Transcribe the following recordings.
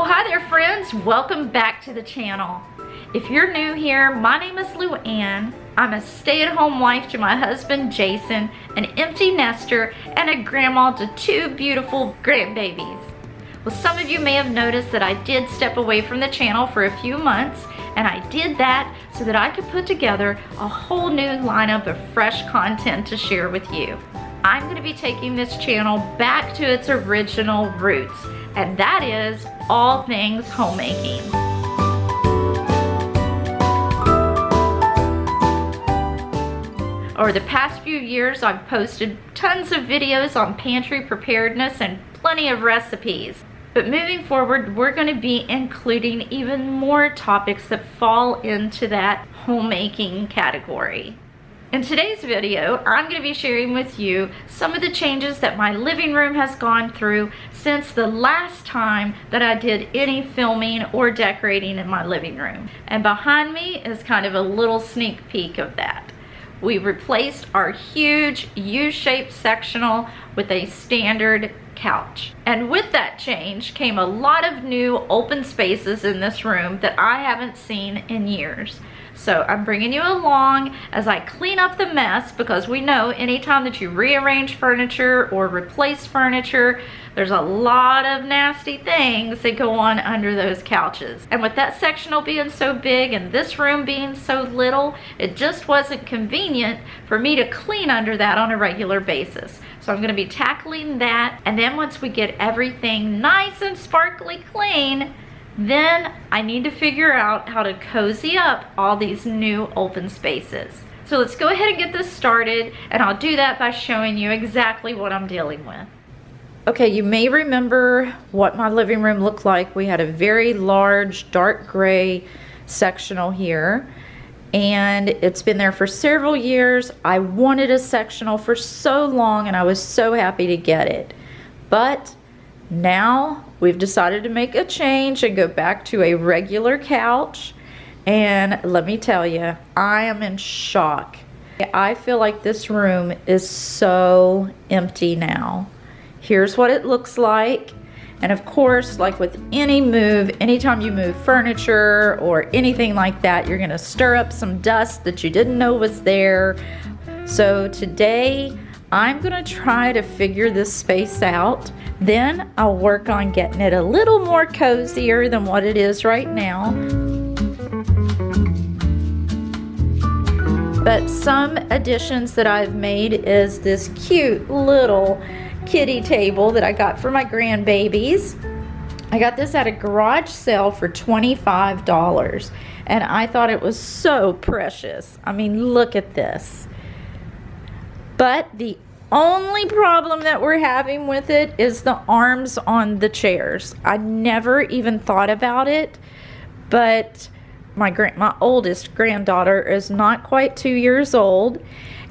Well, hi there friends, welcome back to the channel. If you're new here, my name is Luann. I'm a stay-at-home wife to my husband Jason, an empty nester, and a grandma to two beautiful grandbabies. Well, some of you may have noticed that I did step away from the channel for a few months, and I did that so that I could put together a whole new lineup of fresh content to share with you. I'm going to be taking this channel back to its original roots, and that is all things homemaking. Over the past few years, I've posted tons of videos on pantry preparedness and plenty of recipes. But moving forward, we're going to be including even more topics that fall into that homemaking category. In today's video, I'm going to be sharing with you some of the changes that my living room has gone through since the last time that I did any filming or decorating in my living room. And behind me is kind of a little sneak peek of that. We replaced our huge U-shaped sectional with a standard couch. And with that change came a lot of new open spaces in this room that I haven't seen in years. So I'm bringing you along as I clean up the mess, because we know anytime that you rearrange furniture or replace furniture, there's a lot of nasty things that go on under those couches. And with that sectional being so big and this room being so little, it just wasn't convenient for me to clean under that on a regular basis. So I'm going to be tackling that, and then once we get everything nice and sparkly clean, then I need to figure out how to cozy up all these new open spaces. So let's go ahead and get this started, and I'll do that by showing you exactly what I'm dealing with. Okay, you may remember what my living room looked like. We had a very large dark gray sectional here, and it's been there for several years. I wanted a sectional for so long, and I was so happy to get it. But now we've decided to make a change and go back to a regular couch, and let me tell you, I am in shock. I feel like this room is so empty now. Here's what it looks like. And of course, like with any move, anytime you move furniture or anything like that, you're gonna stir up some dust that you didn't know was there. So today, I'm gonna try to figure this space out. Then I'll work on getting it a little more cozier than what it is right now. But some additions that I've made is this cute little kitty table that I got for my grandbabies. I got this at a garage sale for $25, and I thought it was so precious. I mean, look at this. But the only problem that we're having with it is the arms on the chairs. I never even thought about it, but my oldest granddaughter is not quite 2 years old,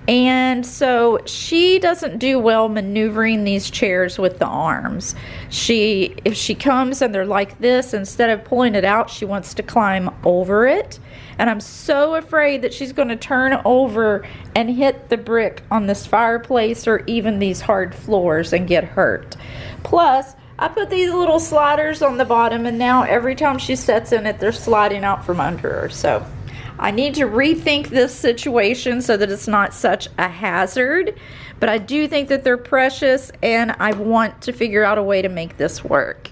and so she doesn't do well maneuvering these chairs with the arms. If she comes and they're like this, instead of pulling it out, she wants to climb over it. And I'm so afraid that she's going to turn over and hit the brick on this fireplace or even these hard floors and get hurt. Plus, I put these little sliders on the bottom, and now every time she sits in it, they're sliding out from under her. So I need to rethink this situation so that it's not such a hazard. But I do think that they're precious, and I want to figure out a way to make this work.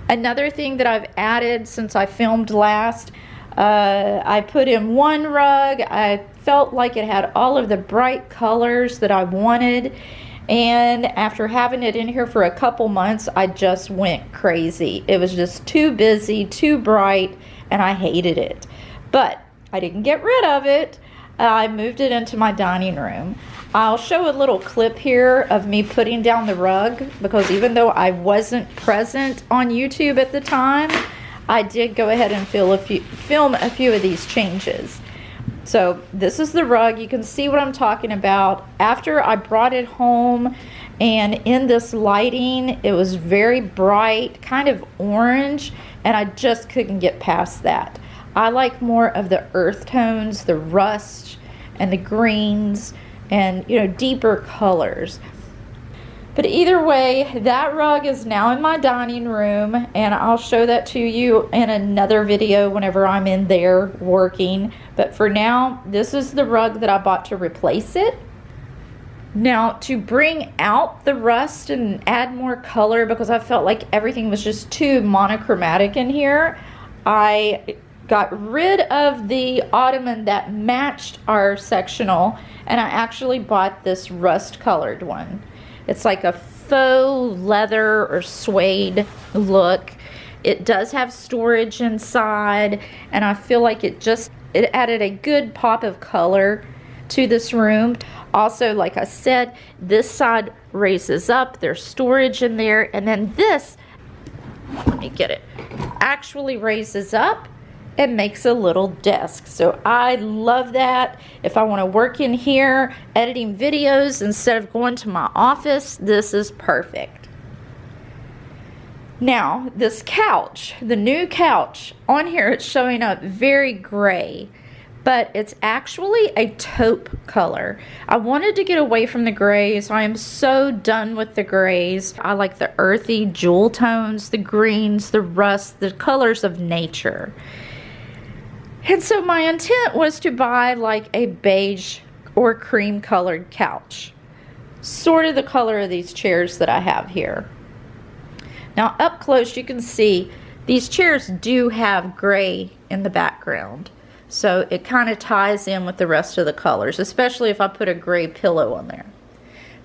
Another thing that I've added since I filmed last, I put in one rug. I felt like it had all of the bright colors that I wanted, and after having it in here for a couple months, I just went crazy. It was just too busy, too bright, and I hated it. But I didn't get rid of it. I moved it into my dining room. I'll show a little clip here of me putting down the rug, because even though I wasn't present on YouTube at the time, I did go ahead and film a few of these changes. So this is the rug. You can see what I'm talking about. After I brought it home, and in this lighting, it was very bright, kind of orange, and I just couldn't get past that. I like more of the earth tones, the rust and the greens, and deeper colors. But either way, that rug is now in my dining room, and I'll show that to you in another video whenever I'm in there working. But for now, this is the rug that I bought to replace it. Now, to bring out the rust and add more color, because I felt like everything was just too monochromatic in here, I got rid of the ottoman that matched our sectional, and I actually bought this rust colored one. It's like a faux leather or suede look. It does have storage inside, and I feel like it added a good pop of color to this room. Also, like I said, this side raises up, there's storage in there, and then this, let me get it, actually raises up and makes a little desk. So I love that. If I want to work in here editing videos instead of going to my office, this is perfect. Now, this couch, the new couch, on here it's showing up very gray, but it's actually a taupe color. I wanted to get away from the grays. I am so done with the grays. I like the earthy jewel tones, the greens, the rust, the colors of nature. And so my intent was to buy like a beige or cream colored couch. Sort of the color of these chairs that I have here. Now up close you can see these chairs do have gray in the background. So it kind of ties in with the rest of the colors, especially if I put a gray pillow on there.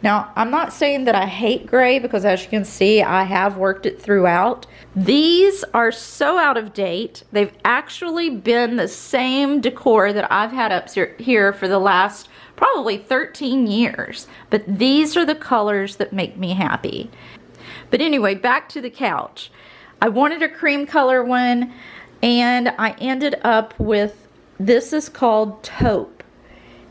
Now, I'm not saying that I hate gray, because as you can see, I have worked it throughout. These are so out of date. They've actually been the same decor that I've had up here for the last probably 13 years. But these are the colors that make me happy. But anyway, back to the couch. I wanted a cream color one, and I ended up with, this is called taupe.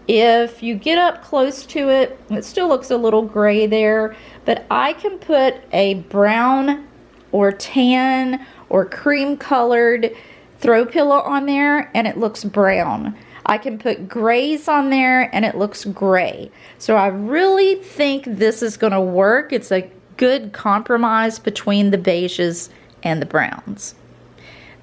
If you get up close to it, it still looks a little gray there, but I can put a brown or tan or cream colored throw pillow on there and it looks brown. I can put grays on there and it looks gray. So I really think this is going to work. It's a good compromise between the beiges and the browns.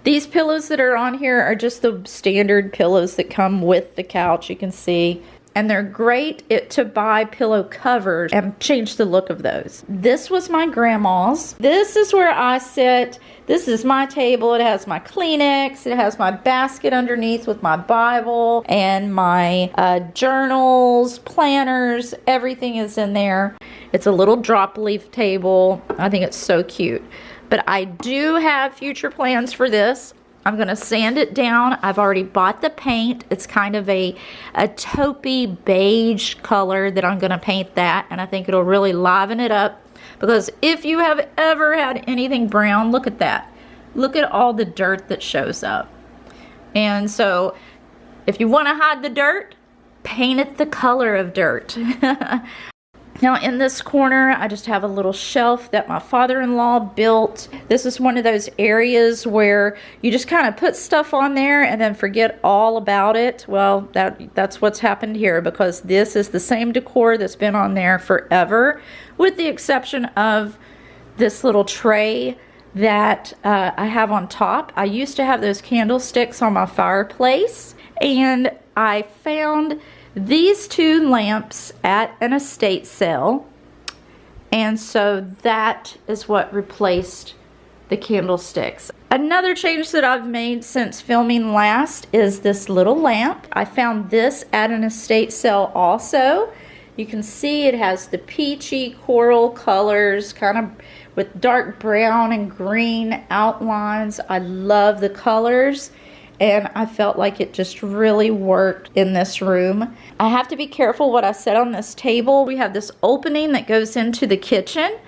These pillows that are on here are just the standard pillows that come with the couch, you can see. And they're great to buy pillow covers and change the look of those. This was my grandma's. This is where I sit. This is my table. It has my Kleenex. It has my basket underneath with my Bible and my journals, planners. Everything is in there. It's a little drop leaf table. I think it's so cute. But I do have future plans for this. I'm going to sand it down. I've already bought the paint. It's kind of a taupey beige color that I'm going to paint that. And I think it'll really liven it up. Because if you have ever had anything brown, look at that. Look at all the dirt that shows up. And so if you want to hide the dirt, paint it the color of dirt. Now in this corner, I just have a little shelf that my father-in-law built. This is one of those areas where you just kind of put stuff on there and then forget all about it. Well, that's what's happened here, because this is the same decor that's been on there forever, with the exception of this little tray that I have on top. I used to have those candlesticks on my fireplace, and I found these two lamps at an estate sale, and so that is what replaced the candlesticks. Another change that I've made since filming last is this little lamp. I found this at an estate sale also. You can see it has the peachy coral colors, kind of with dark brown and green outlines. I love the colors, and I felt like it just really worked in this room. I have to be careful what I set on this table. We have this opening that goes into the kitchen.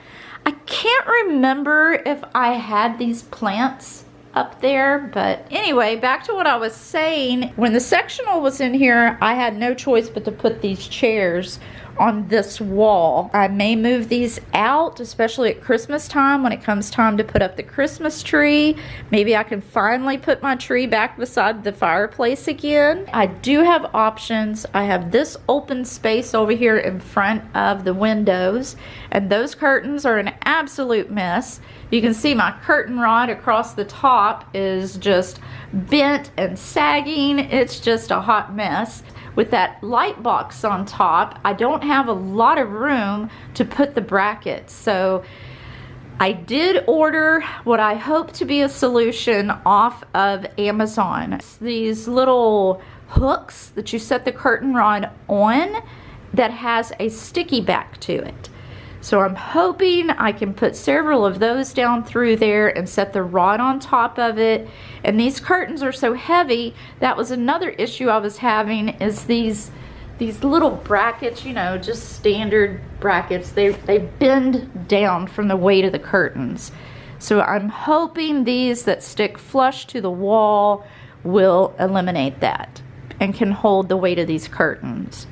I can't remember if I had these plants up there, but anyway, back to what I was saying. When the sectional was in here, I had no choice but to put these chairs on this wall. I may move these out, especially at Christmas time when it comes time to put up the Christmas tree. Maybe I can finally put my tree back beside the fireplace again. I do have options. I have this open space over here in front of the windows, and those curtains are an absolute mess. You can see my curtain rod across the top is just bent and sagging. It's just a hot mess. With that light box on top, I don't have a lot of room to put the brackets. So I did order what I hope to be a solution off of Amazon. It's these little hooks that you set the curtain rod on that has a sticky back to it. So I'm hoping I can put several of those down through there and set the rod on top of it. And these curtains are so heavy, that was another issue I was having, is these little brackets, you know, just standard brackets, they bend down from the weight of the curtains. So I'm hoping these that stick flush to the wall will eliminate that and can hold the weight of these curtains.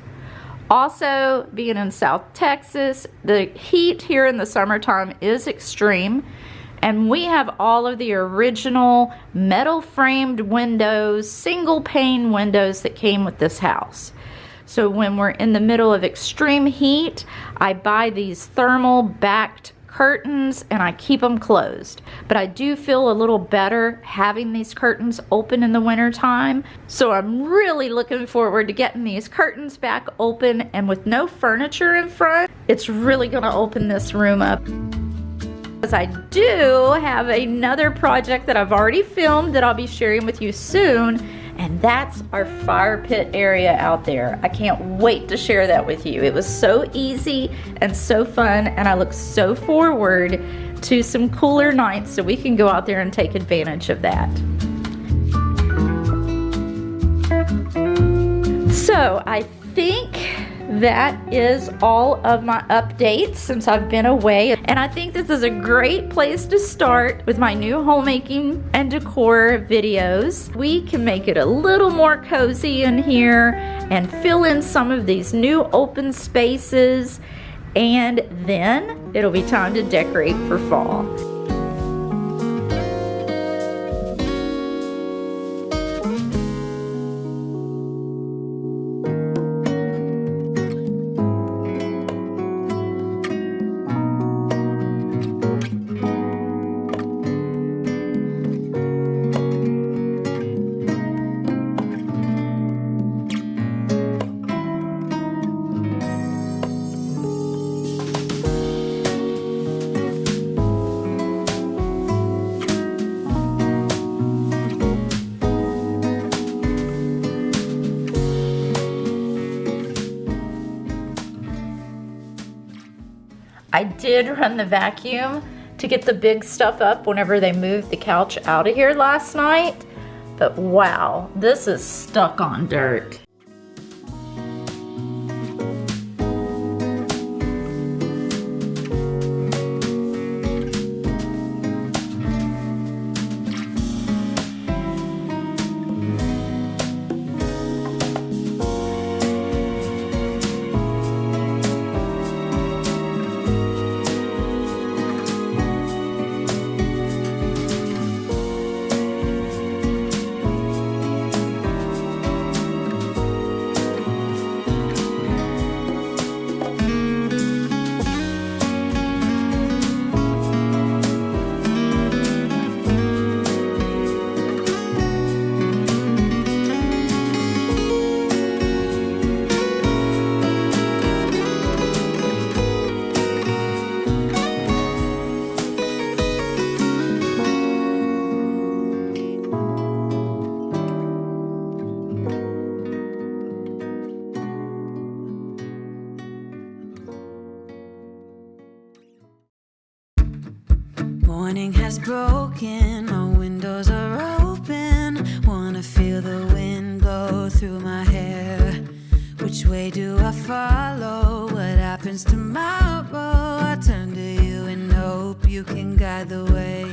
Also, being in South Texas, the heat here in the summertime is extreme, and we have all of the original metal framed windows, single pane windows that came with this house. So when we're in the middle of extreme heat, I buy these thermal backed curtains and I keep them closed. But I do feel a little better having these curtains open in the winter time. So I'm really looking forward to getting these curtains back open, and with no furniture in front, it's really gonna open this room up. Because I do have another project that I've already filmed that I'll be sharing with you soon, and that's our fire pit area out there. I can't wait to share that with you. It was so easy and so fun, and I look so forward to some cooler nights so we can go out there and take advantage of that. So I think that is all of my updates since I've been away, and I think this is a great place to start with my new homemaking and decor videos. We can make it a little more cozy in here and fill in some of these new open spaces, and then it'll be time to decorate for fall. I did run the vacuum to get the big stuff up whenever they moved the couch out of here last night, but wow, this is stuck on dirt. Morning has broken, our windows are open. Wanna feel the wind blow through my hair. Which way do I follow? What happens tomorrow? I turn to you and hope you can guide the way.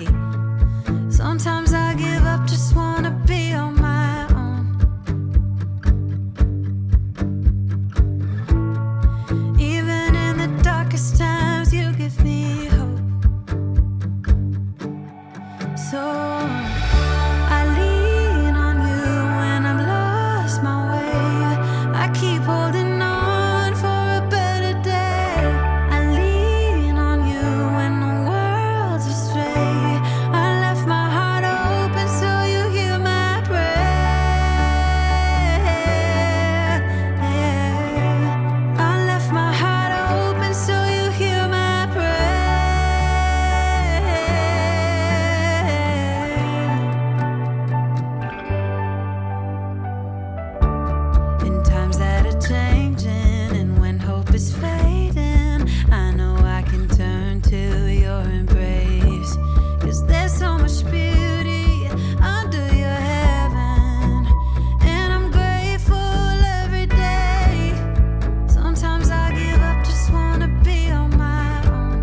Sometimes I give up, just wanna be on my own. So I lean on you when I've lost my way. I keep holding on for a better day. I lean on you when the world's astray. I left my heart open so you hear my prayer. I left my heart open so you hear my prayer. In times that are changing and when hope is fading, I know I can turn to your embrace. 'Cause there's so much beauty under your heaven, and I'm grateful every day. Sometimes I give up, just wanna be on my own.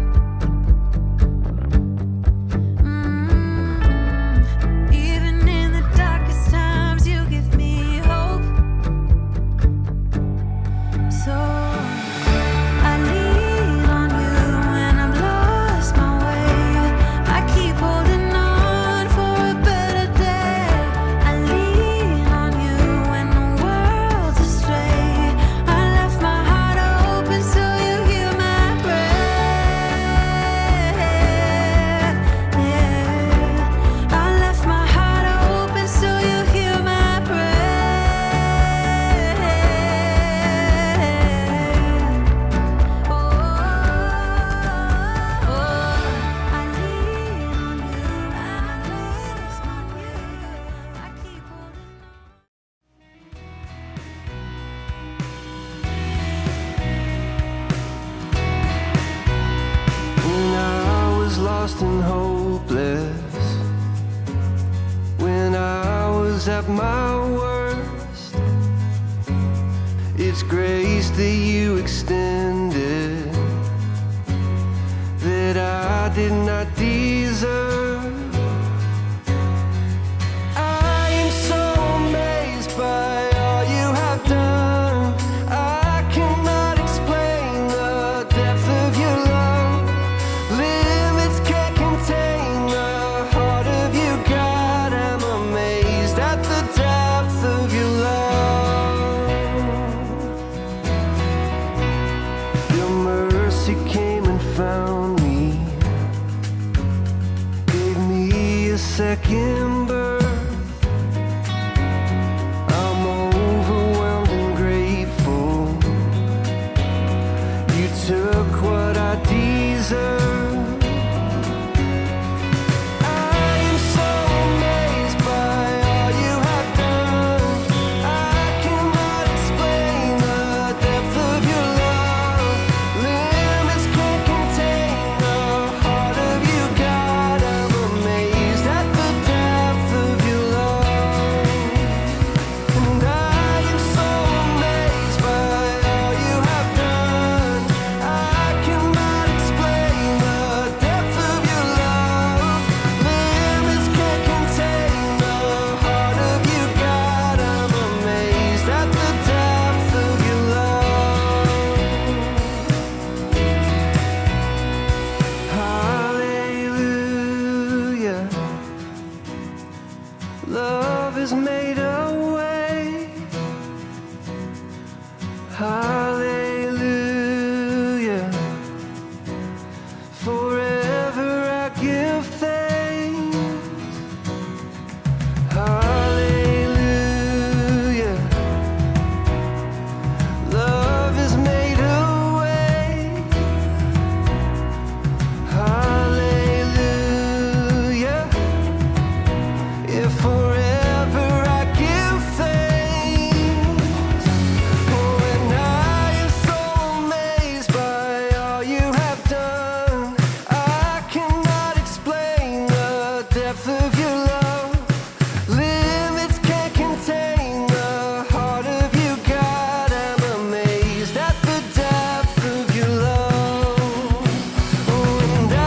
Even in the darkest times, you give me hope. So I lean on you when I've lost my way. I keep holding on for a better day. I lean on you when the world's astray. I left my heart open so you hear my prayer. I left my heart open so you hear my prayer. I lean on you and I've lost my way. I keep holding on. When I was lost and hopeless, when I was at my worst, it's grace that you extended that I did not deserve. I am so amazed by all you have done. I cannot explain the depth of your love. Limits can't contain the heart of you, God. I'm amazed at the depth of your love. Your mercy came and found me, gave me a second birth. I'm overwhelmed and grateful. You took what I deserve. I am so amazed by all you have done. I cannot explain the depth of your love. Limits can't contain the heart of you, God. I'm amazed at the depth of your love. And I am so amazed by all you have done. I cannot explain the depth of your love. Limits can't contain the heart of you, God. I'm amazed at the depth of your love. Hallelujah. Love has made a way. Hallelujah. Forever I give thanks. Hallelujah. Love has made a way. Hallelujah. Yeah, forever I give thanks. Oh, and I am so amazed by all you have done. I cannot explain the depth of your love. Limits can't contain the heart of you, God. I'm amazed at the depth of your love. Oh, and I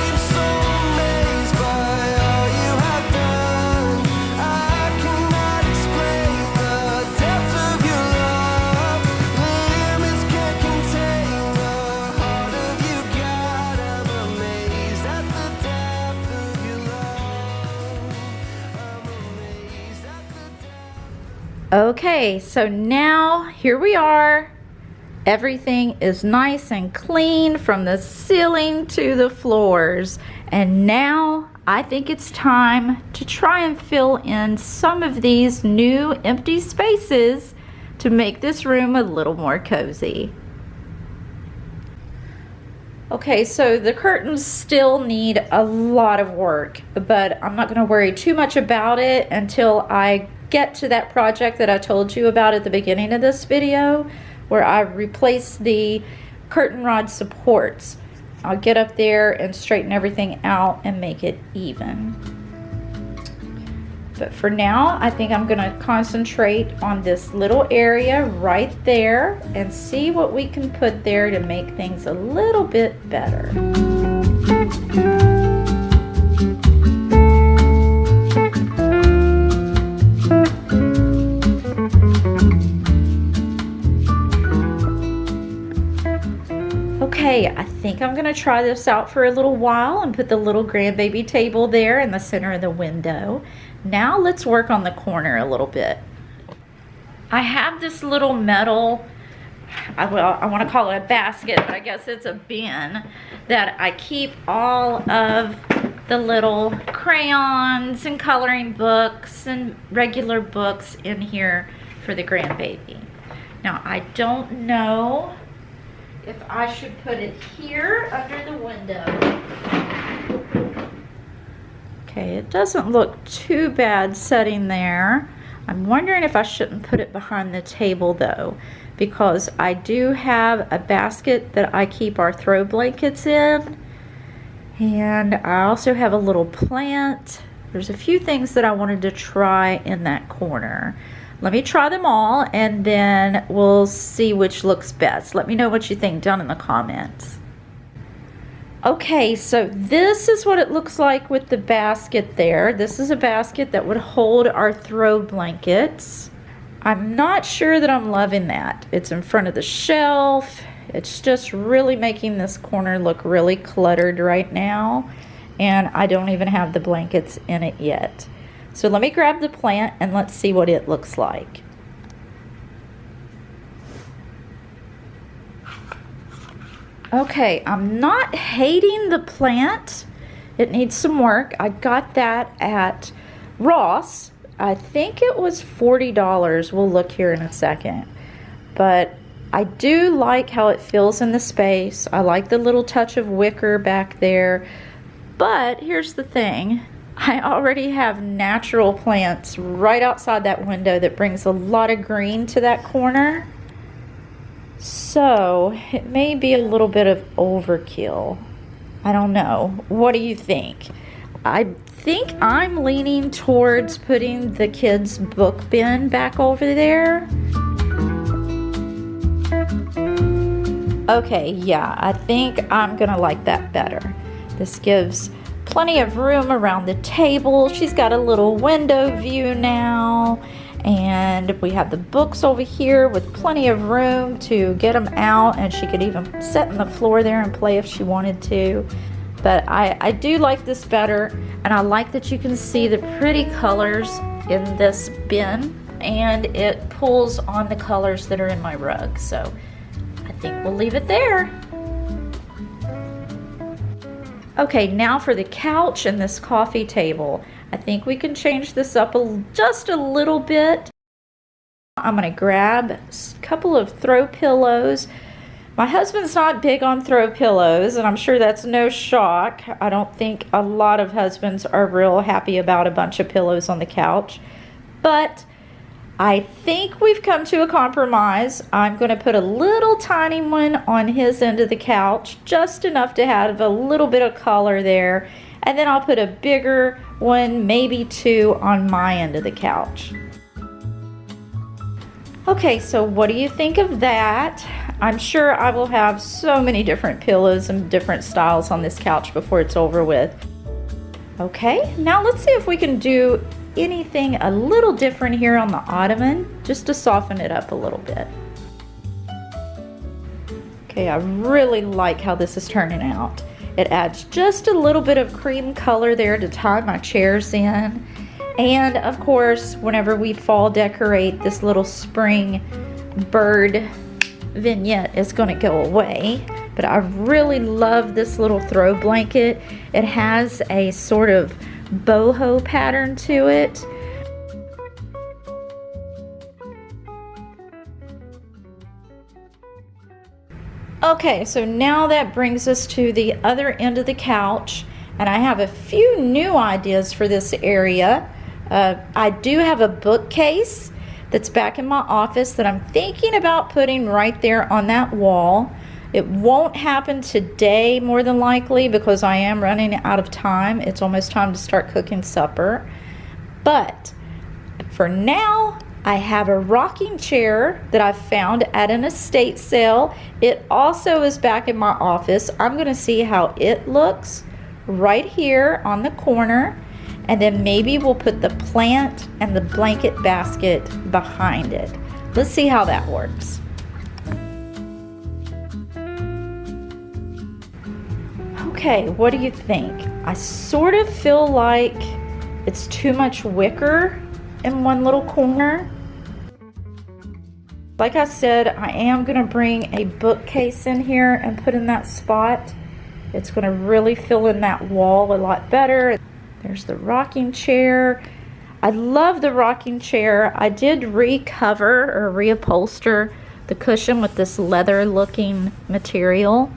am so amazed by all you have done. I cannot explain the depth of your love. Limits can't contain the heart of you, God. I'm amazed at the depth of your love. Okay, so now here we are. Everything is nice and clean from the ceiling to the floors. And now I think it's time to try and fill in some of these new empty spaces to make this room a little more cozy. Okay, so the curtains still need a lot of work, but I'm not going to worry too much about it until I get to that project that I told you about at the beginning of this video, where I replaced the curtain rod supports. I'll get up there and straighten everything out and make it even. But for now, I think I'm going to concentrate on this little area right there and see what we can put there to make things a little bit better. Okay, I think I'm gonna try this out for a little while and put the little grandbaby table there in the center of the window. Now let's work on the corner a little bit. I have this little metal, I want to call it a basket, but I guess it's a bin, that I keep all of the little crayons and coloring books and regular books in here for the grandbaby. Now I don't know if I should put it here under the window. Okay, it doesn't look too bad sitting there. I'm wondering if I shouldn't put it behind the table though, because I do have a basket that I keep our throw blankets in, and I also have a little plant. There's a few things that I wanted to try in that corner. Let me try them all and then we'll see which looks best. Let me know what you think down in the comments. Okay, so this is what it looks like with the basket there. This is a basket that would hold our throw blankets. I'm not sure that I'm loving that. It's in front of the shelf. It's just really making this corner look really cluttered right now. And I don't even have the blankets in it yet. So let me grab the plant and let's see what it looks like. Okay, I'm not hating the plant. It needs some work. I got that at Ross. I think it was $40. We'll look here in a second. But I do like how it fills in the space. I like the little touch of wicker back there. But here's the thing. I already have natural plants right outside that window that brings a lot of green to that corner. So it may be a little bit of overkill. I don't know. What do you think? I think I'm leaning towards putting the kids' book bin back over there. Okay, yeah, I think I'm gonna like that better. This gives plenty of room around the table. She's got a little window view now, and we have the books over here with plenty of room to get them out, and she could even sit on the floor there and play if she wanted to. But I do like this better, and I like that you can see the pretty colors in this bin, and it pulls on the colors that are in my rug. So I think we'll leave it there. Okay, now for the couch and this coffee table. I think we can change this up just a little bit. I'm gonna grab a couple of throw pillows. My husband's not big on throw pillows, and I'm sure that's no shock. I don't think a lot of husbands are real happy about a bunch of pillows on the couch. But I think we've come to a compromise. I'm going to put a little tiny one on his end of the couch, just enough to have a little bit of color there. And then I'll put a bigger one, maybe two, on my end of the couch. Okay, so what do you think of that? I'm sure I will have so many different pillows and different styles on this couch before it's over with. Okay, now let's see if we can do anything a little different here on the ottoman, just to soften it up a little bit. Okay, I really like how this is turning out. It adds just a little bit of cream color there to tie my chairs in, And of course, whenever we fall decorate, this little spring bird vignette is going to go away. But I really love this little throw blanket. It has a sort of boho pattern to it. Okay, so now that brings us to the other end of the couch, and I have a few new ideas for this area. I do have a bookcase that's back in my office that I'm thinking about putting right there on that wall. It won't happen today, more than likely, because I am running out of time. It's almost time to start cooking supper. But for now, I have a rocking chair that I found at an estate sale. It also is back in my office. I'm going to see how it looks right here on the corner, and then maybe we'll put the plant and the blanket basket behind it. Let's see how that works. Okay, what do you think? I sort of feel like it's too much wicker in one little corner. Like I said, I am going to bring a bookcase in here and put in that spot. It's going to really fill in that wall a lot better. There's the rocking chair. I love the rocking chair. I did recover or reupholster the cushion with this leather looking material.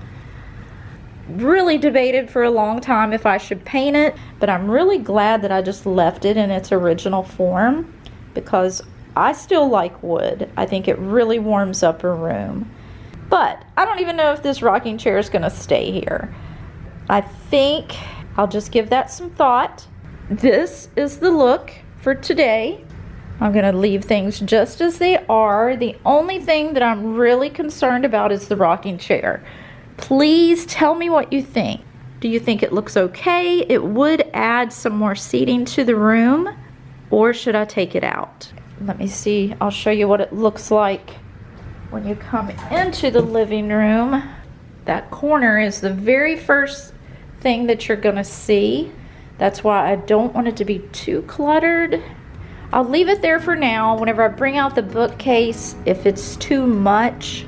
Really debated for a long time if I should paint it, but I'm really glad that I just left it in its original form because I still like wood. I think it really warms up a room. But I don't even know if this rocking chair is going to stay here. I think I'll just give that some thought. This is the look for today. I'm going to leave things just as they are. The only thing that I'm really concerned about is the rocking chair. Please tell me what you think. Do you think it looks okay? It would add some more seating to the room, or should I take it out? Let me see. I'll show you what it looks like when you come into the living room. That corner is the very first thing that you're going to see. That's why I don't want it to be too cluttered. I'll leave it there for now. Whenever I bring out the bookcase, if it's too much,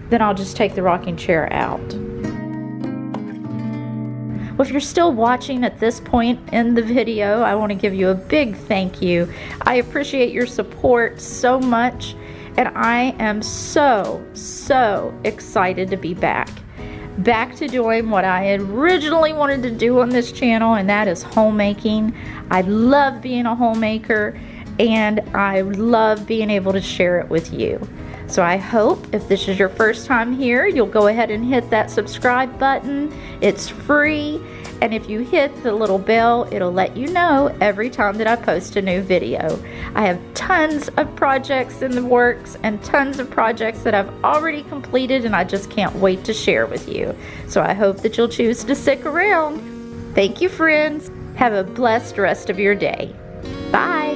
then I'll just take the rocking chair out. Well, if you're still watching at this point in the video, I want to give you a big thank you. I appreciate your support so much, and I am so excited to be back to doing what I originally wanted to do on this channel, and that is homemaking. I love being a homemaker, and I love being able to share it with you. So I hope if this is your first time here, you'll go ahead and hit that subscribe button. It's free, and if you hit the little bell, it'll let you know every time that I post a new video. I have tons of projects in the works and tons of projects that I've already completed, and I just can't wait to share with you. So I hope that you'll choose to stick around. Thank you, friends. Have a blessed rest of your day. Bye.